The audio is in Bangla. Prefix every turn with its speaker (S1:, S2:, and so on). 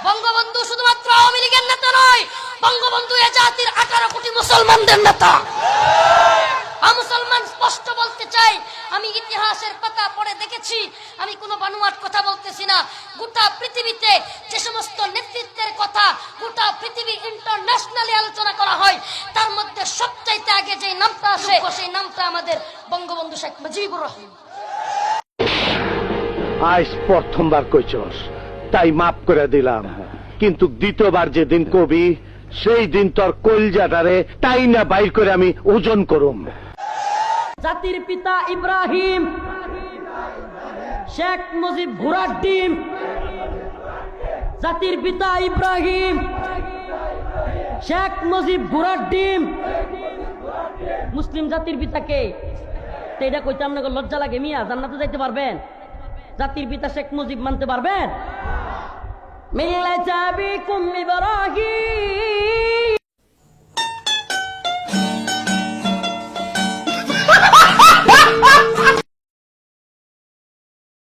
S1: বঙ্গবন্ধু শুধুমাত্র আওয়ামী লীগের নেতা নয়, বঙ্গবন্ধু এ জাতির 18 কোটি মুসলমানদের নেতা। মুসলমান স্পষ্ট বলতে চাই, আমি ইতিহাসের পাতা পড়ে দেখেছি, আমি কোনো বানোয়াট কথা বলতেছি না। গোটা পৃথিবীতে যে সমস্ত নেতৃত্বের কথা গোটা পৃথিবী ইন্টারন্যাশনালি আলোচনা করা হয়, তার মধ্যে সবচাইতে আগে যে নামটা আসে সেই নামটা আমাদের বঙ্গবন্ধু শেখ মুজিবুর রহমান।
S2: আজ প্রথমবার কইছস, তাই মাফ করে দিলাম, কিন্তু দ্বিতীয়বার যেদিন কবি সেই দিন তোর কলজাটারে তাই না বাইর করে আমি ওজন করুম।
S1: জাতির পিতা ইব্রাহিম, শেখ মুজিব ঘোড়ার ডিম। জাতির পিতা ইব্রাহিম, শেখ মুজিব ঘোড়ার ডিম। মুসলিম জাতির পিতাকে তো এটা কইতে আপনাকে লজ্জা লাগে মিয়া? জান্নাতে যাইতে পারবেন? জাতির পিতা শেখ মুজিব মানতে পারবেন? মিল্লাতা বিকুম ইব্রাহিম